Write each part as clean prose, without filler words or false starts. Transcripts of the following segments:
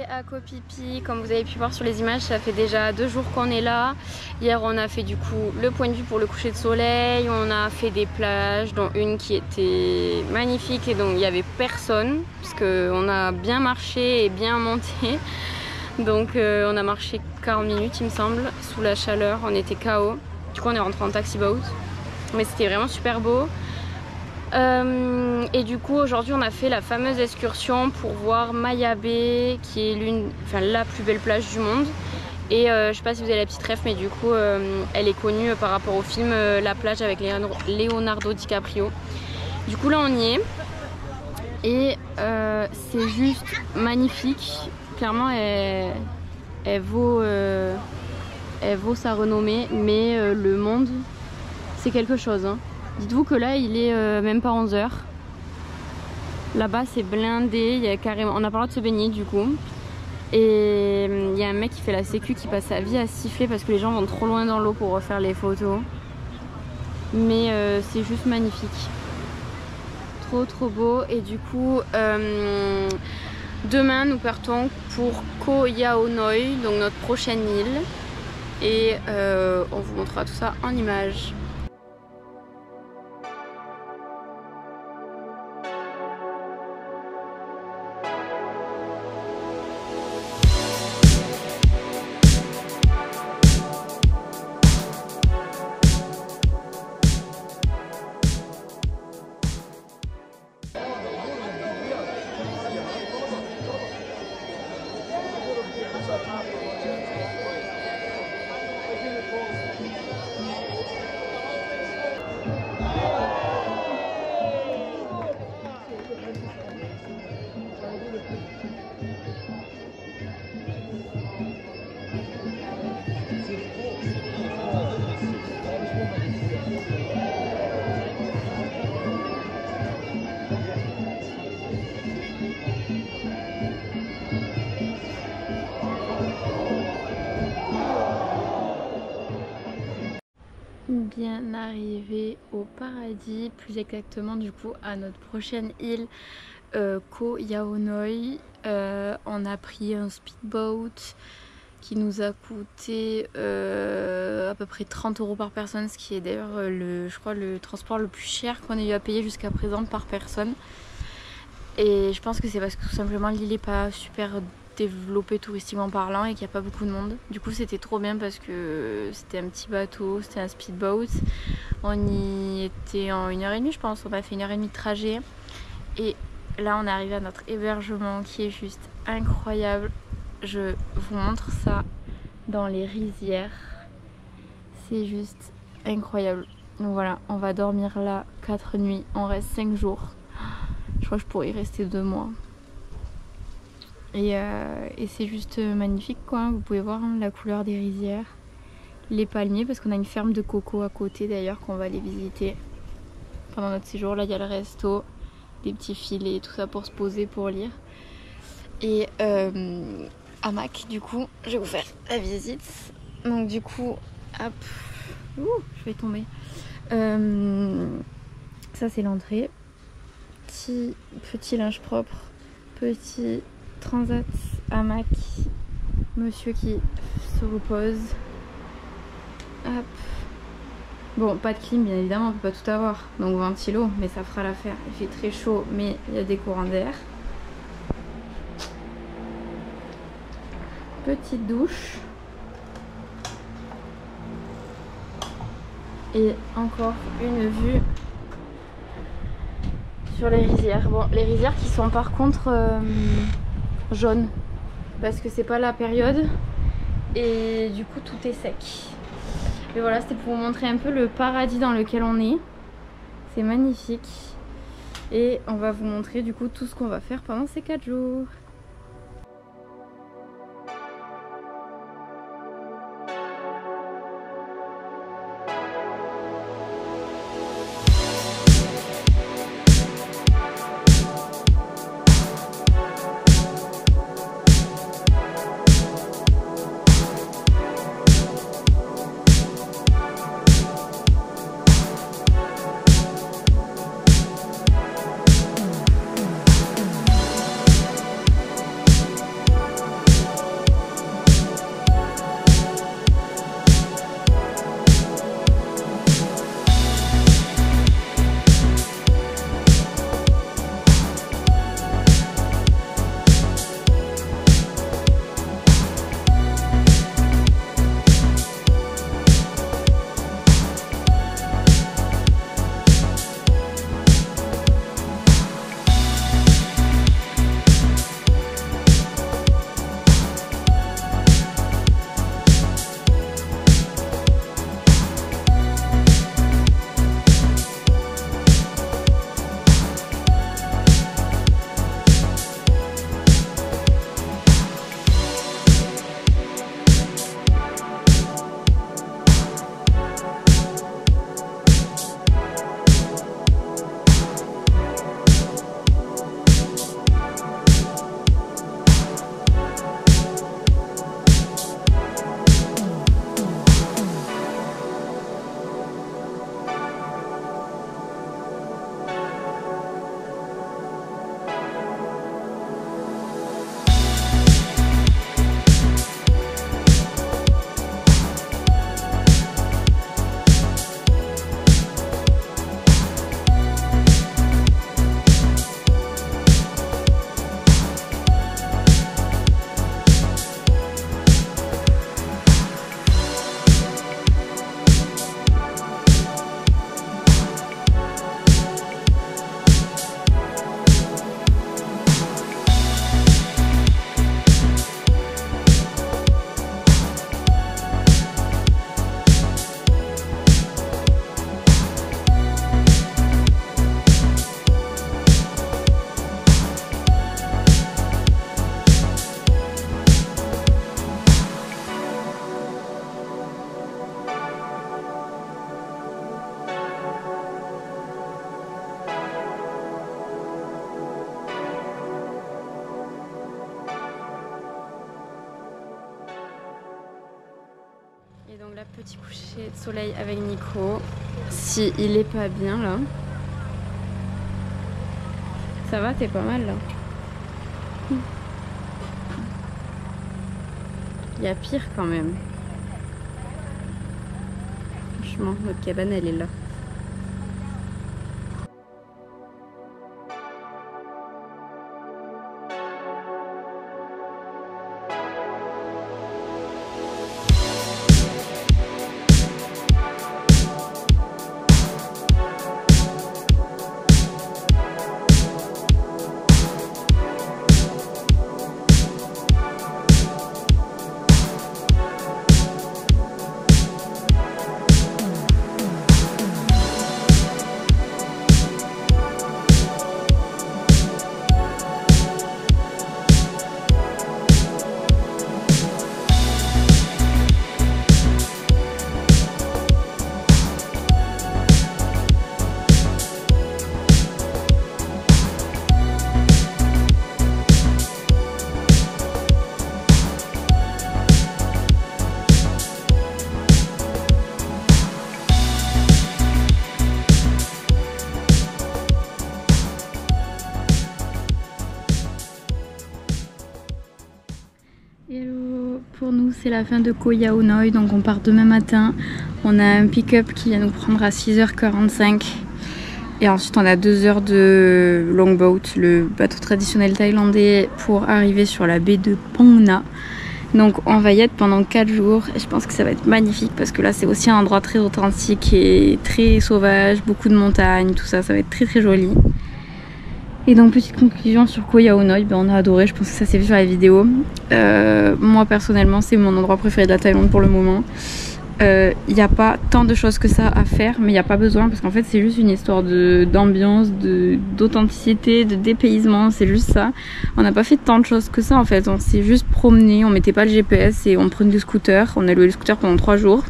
arrivé à Koh Phi Phi, comme vous avez pu voir sur les images, ça fait déjà 2 jours qu'on est là. Hier on a fait du coup le point de vue pour le coucher de soleil, on a fait des plages dont une qui était magnifique et donc il n'y avait personne parce qu'on a bien marché et bien monté. Donc on a marché 40 minutes il me semble, sous la chaleur, on était KO. Du coup on est rentré en taxi boat, mais c'était vraiment super beau. Et du coup aujourd'hui on a fait la fameuse excursion pour voir Maya Bay qui est la plus belle plage du monde. Et je sais pas si vous avez la petite ref, mais du coup elle est connue par rapport au film La plage avec Leonardo DiCaprio. Du coup là on y est et c'est juste magnifique. Clairement elle vaut sa renommée, mais le monde c'est quelque chose hein. Dites-vous que là il est même pas 11 h. Là-bas c'est blindé, il y a carrément... on n'a pas le droit de se baigner du coup. Et il y a un mec qui fait la sécu qui passe sa vie à siffler parce que les gens vont trop loin dans l'eau pour refaire les photos. Mais c'est juste magnifique. Trop beau. Et du coup demain nous partons pour Koh Yao Noi, donc notre prochaine île. Et on vous montrera tout ça en images. Bien arrivé au paradis, plus exactement du coup à notre prochaine île, Koh Yao Noi. On a pris un speedboat qui nous a coûté à peu près 30 € par personne, ce qui est d'ailleurs je crois le transport le plus cher qu'on ait eu à payer jusqu'à présent par personne. Et je pense que c'est parce que tout simplement l'île est pas super développé touristiquement parlant et qu'il n'y a pas beaucoup de monde. Du coup c'était trop bien parce que c'était un petit bateau, c'était un speedboat. On y était en 1h30 je pense, on a fait 1h30 de trajet. Et là on est arrivé à notre hébergement qui est juste incroyable. Je vous montre ça dans les rizières. C'est juste incroyable. Donc voilà, on va dormir là 4 nuits, on reste 5 jours. Je crois que je pourrais y rester 2 mois. Et c'est juste magnifique quoi, vous pouvez voir hein, la couleur des rizières, les palmiers, parce qu'on a une ferme de coco à côté d'ailleurs qu'on va aller visiter pendant notre séjour. Là il y a le resto, des petits filets, tout ça pour se poser, pour lire. Et hamac du coup, je vais vous faire la visite. Donc du coup, hop, je vais tomber. Ça c'est l'entrée, petit linge propre, petit transat, hamac, monsieur qui se repose. Hop. Bon, pas de clim bien évidemment, on peut pas tout avoir, donc ventilo, mais ça fera l'affaire. Il fait très chaud, mais il y a des courants d'air. Petite douche. Et encore une vue sur les rizières. Bon, les rizières qui sont par contre jaunes parce que c'est pas la période et du coup tout est sec. Mais voilà, c'était pour vous montrer un peu le paradis dans lequel on est. C'est magnifique. Et on va vous montrer du coup tout ce qu'on va faire pendant ces 4 jours. Petit coucher de soleil avec Nico. Si il est pas bien là. Ça va, t'es pas mal là. Il y a pire quand même. Franchement, notre cabane elle est là. Hello, pour nous c'est la fin de Koh Yao Noi, donc on part demain matin. On a un pick-up qui vient nous prendre à 6h45 et ensuite on a 2 heures de longboat, le bateau traditionnel thaïlandais, pour arriver sur la baie de Phang Nga. Donc on va y être pendant 4 jours et je pense que ça va être magnifique parce que là c'est aussi un endroit très authentique et très sauvage, beaucoup de montagnes, tout ça, ça va être très très joli. Et donc petite conclusion sur Koh Yao Noi, on a adoré, je pense que ça s'est vu sur la vidéo. Moi personnellement c'est mon endroit préféré de la Thaïlande pour le moment. Il n'y a pas tant de choses que ça à faire, mais il n'y a pas besoin parce qu'en fait c'est juste une histoire d'ambiance, d'authenticité, de dépaysement, c'est juste ça. On n'a pas fait tant de choses que ça en fait, on s'est juste promené, on mettait pas le GPS et on prenait le scooter. On a loué le scooter pendant 3 jours.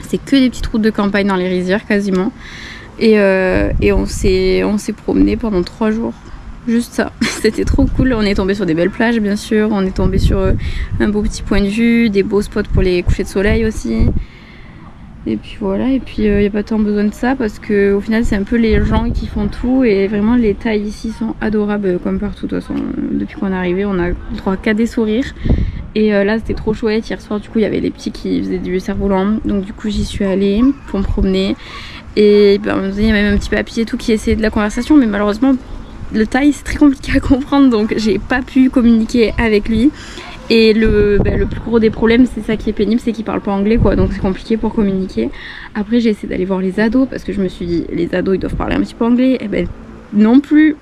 C'est que des petites routes de campagne dans les rizières quasiment. Et on s'est promené pendant 3 jours. Juste ça. C'était trop cool. On est tombé sur des belles plages bien sûr. On est tombé sur un beau petit point de vue, des beaux spots pour les couchers de soleil aussi. Et puis voilà. Et puis il n'y a pas tant besoin de ça parce que au final c'est un peu les gens qui font tout. Et vraiment les Thaïs ici sont adorables comme partout. De toute façon, depuis qu'on est arrivé, on a le droit qu'à des sourires. Et là c'était trop chouette. Hier soir du coup il y avait les petits qui faisaient du cerf-volant. Donc du coup j'y suis allée pour me promener. Et ben, il y a même un petit papy et tout qui essayait de la conversation, mais malheureusement le thaï c'est très compliqué à comprendre, donc j'ai pas pu communiquer avec lui. Et le plus gros des problèmes, c'est ça qui est pénible, c'est qu'il parle pas anglais quoi, donc c'est compliqué pour communiquer. Après j'ai essayé d'aller voir les ados parce que je me suis dit les ados ils doivent parler un petit peu anglais, et ben non plus.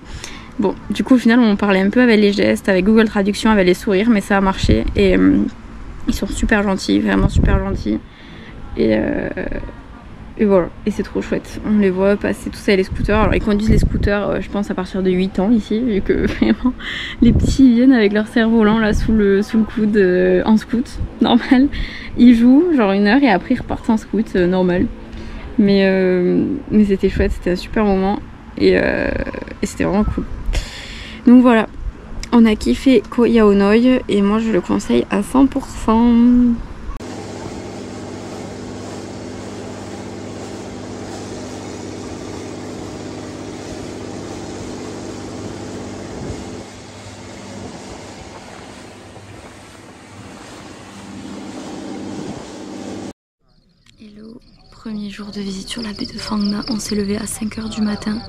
Bon, du coup au final on parlait un peu avec les gestes, avec Google Traduction, avec les sourires, mais ça a marché. Et ils sont super gentils, vraiment super gentils. Et voilà, et c'est trop chouette. On les voit passer tous avec les scooters. Alors ils conduisent les scooters, je pense à partir de 8 ans ici, vu que vraiment les petits viennent avec leur cerf-volant là sous le coude en scoot, normal. Ils jouent genre 1 heure et après ils repartent en scoot, normal. Mais c'était chouette, c'était un super moment et c'était vraiment cool. Donc voilà, on a kiffé Koh Yao Noi et moi je le conseille à 100%. Hello, premier jour de visite sur la baie de Phang Nga. On s'est levé à 5 h du matin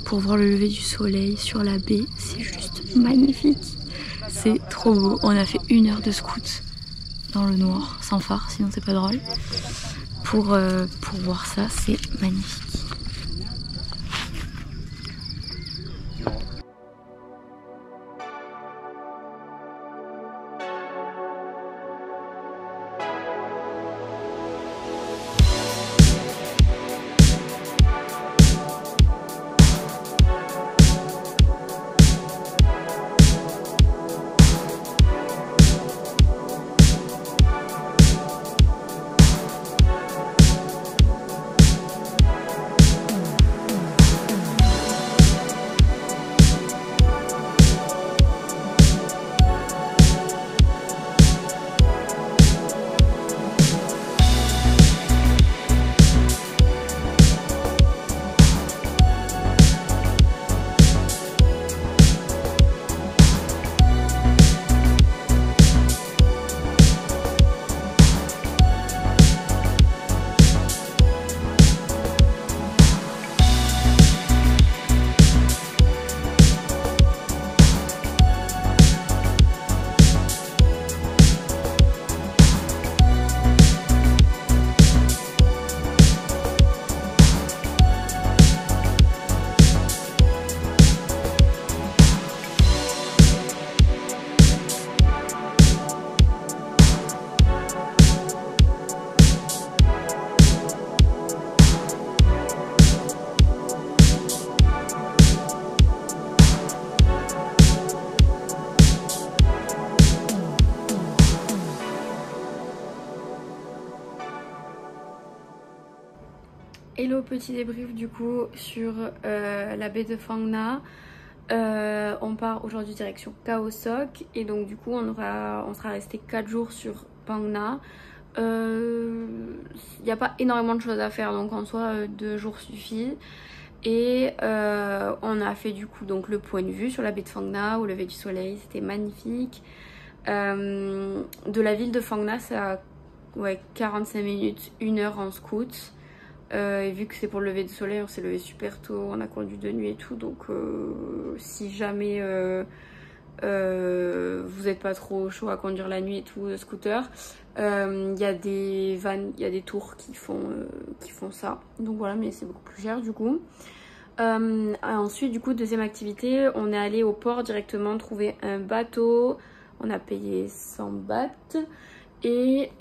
pour voir le lever du soleil sur la baie. C'est juste magnifique. C'est trop beau. On a fait 1 heure de scoot dans le noir, sans phare, sinon c'est pas drôle. Pour voir ça, c'est magnifique. Hello, petit débrief du coup sur la baie de Phang Nga. On part aujourd'hui direction Khao Sok et donc du coup on sera resté 4 jours sur Phang Nga. Il n'y a pas énormément de choses à faire, donc en soi 2 jours suffit. Et on a fait du coup donc le point de vue sur la baie de Phang Nga au lever du soleil, c'était magnifique. De la ville de Phang Nga c'est à 45 minutes, 1 heure en scoot. Et vu que c'est pour le lever du soleil, on s'est levé super tôt, on a conduit de nuit et tout, donc si jamais vous n'êtes pas trop chaud à conduire la nuit et tout, le scooter, il y a des vannes, il y a des tours qui font ça, donc voilà, mais c'est beaucoup plus cher du coup. Ensuite du coup, deuxième activité, on est allé au port directement trouver un bateau, on a payé 100 bahts et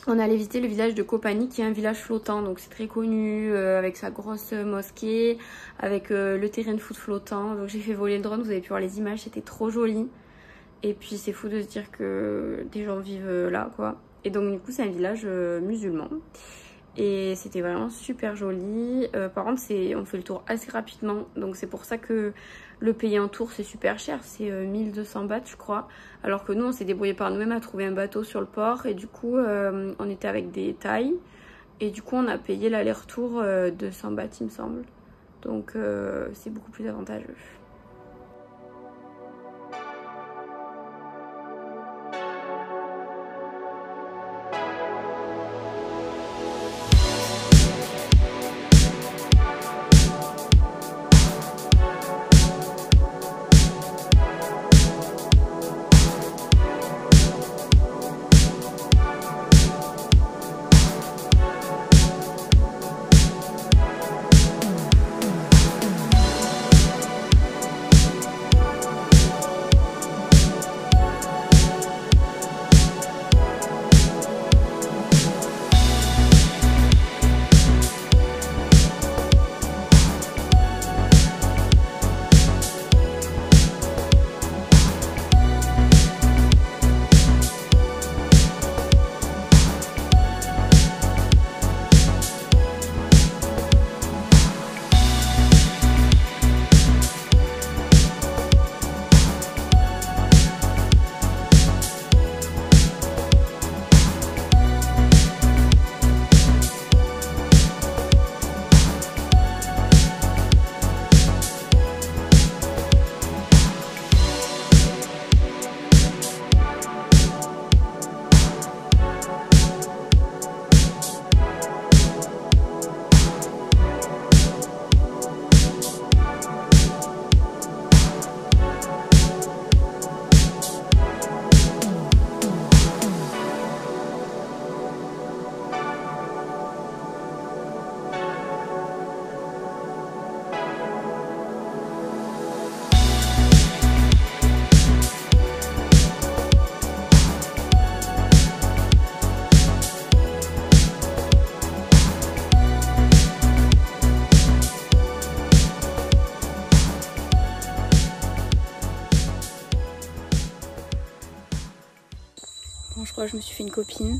on est allé visiter le village de Koh Phanny qui est un village flottant, donc c'est très connu avec sa grosse mosquée, avec le terrain de foot flottant. Donc j'ai fait voler le drone, vous avez pu voir les images, c'était trop joli. Et puis c'est fou de se dire que des gens vivent là quoi. Et donc du coup c'est un village musulman. Et c'était vraiment super joli. Par contre on fait le tour assez rapidement, donc c'est pour ça que le payer en tour c'est super cher, c'est 1200 bahts je crois. Alors que nous on s'est débrouillé par nous-mêmes à trouver un bateau sur le port et du coup on était avec des Thaïs. Et du coup on a payé l'aller-retour 200 bahts il me semble. Donc c'est beaucoup plus avantageux. Bon, je crois que je me suis fait une copine.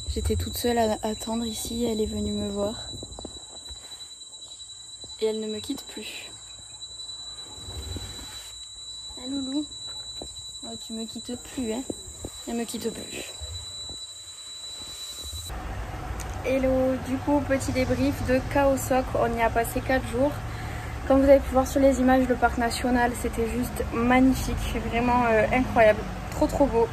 J'étais toute seule à attendre ici, elle est venue me voir. Et elle ne me quitte plus. Ah loulou, oh, tu me quittes plus hein. Elle me quitte plus. Hello, du coup petit débrief de Khao Sok, on y a passé 4 jours. Comme vous avez pu voir sur les images, le parc national c'était juste magnifique, vraiment incroyable, trop beau.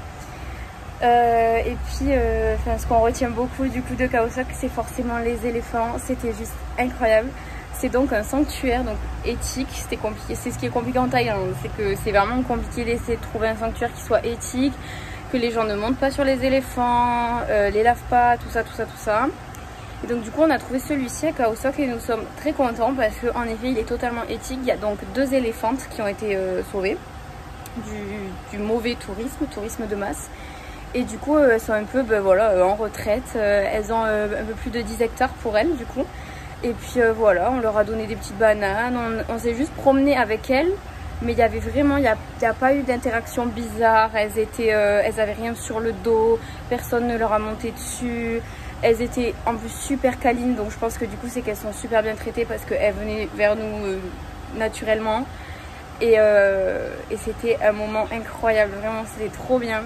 Et puis ce qu'on retient beaucoup du coup de Khao Sok, c'est forcément les éléphants, c'était juste incroyable. C'est donc un sanctuaire donc éthique, c'était compliqué, c'est ce qui est compliqué en Thaïlande, c'est que c'est vraiment compliqué d'essayer de trouver un sanctuaire qui soit éthique, que les gens ne montent pas sur les éléphants, les lavent pas, tout ça. Et donc du coup on a trouvé celui-ci à Khao Sok et nous sommes très contents parce qu'en effet il est totalement éthique. Il y a donc 2 éléphantes qui ont été sauvées du mauvais tourisme de masse. Et du coup elles sont un peu en retraite, elles ont un peu plus de 10 hectares pour elles du coup. Et puis voilà, on leur a donné des petites bananes, on s'est juste promené avec elles. Mais il y avait vraiment, il n'y a pas eu d'interaction bizarre, elles avaient rien sur le dos, personne ne leur a monté dessus. Elles étaient en plus super câlines, donc je pense que du coup c'est qu'elles sont super bien traitées parce qu'elles venaient vers nous naturellement. Et c'était un moment incroyable, vraiment c'était trop bien.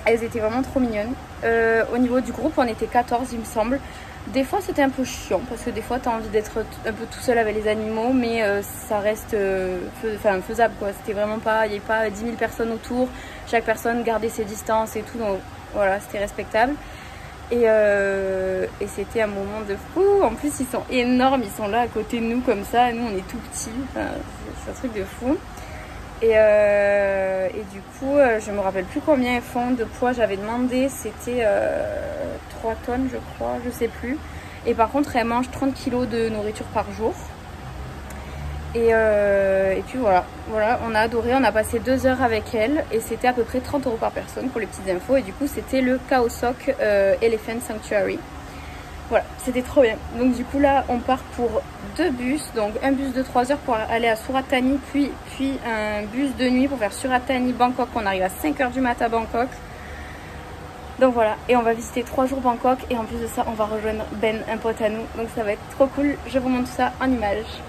Elles étaient vraiment trop mignonnes. Au niveau du groupe, on était 14 il me semble. Des fois c'était un peu chiant parce que des fois tu as envie d'être un peu tout seul avec les animaux, mais ça reste faisable quoi. C'était vraiment pas, il n'y avait pas 10 000 personnes autour, chaque personne gardait ses distances et tout, donc voilà, c'était respectable. Et c'était un moment de fou. En plus ils sont énormes, ils sont là à côté de nous comme ça, nous on est tout petits, enfin, c'est un truc de fou. Et du coup je me rappelle plus combien elles font de poids, j'avais demandé, c'était 3 tonnes je crois, je sais plus. Et par contre elles mangent 30 kilos de nourriture par jour. Et puis voilà, on a adoré, on a passé 2 heures avec elle et c'était à peu près 30 € par personne pour les petites infos. Et du coup c'était le Khao-Sok Elephant Sanctuary. Voilà, c'était trop bien. Donc du coup là on part pour 2 bus, donc un bus de 3 heures pour aller à Surat Thani, puis un bus de nuit pour faire Surat Thani Bangkok. On arrive à 5 h du matin à Bangkok. Donc voilà, et on va visiter 3 jours Bangkok et en plus de ça on va rejoindre Ben, un pote à nous, donc ça va être trop cool. Je vous montre ça en images.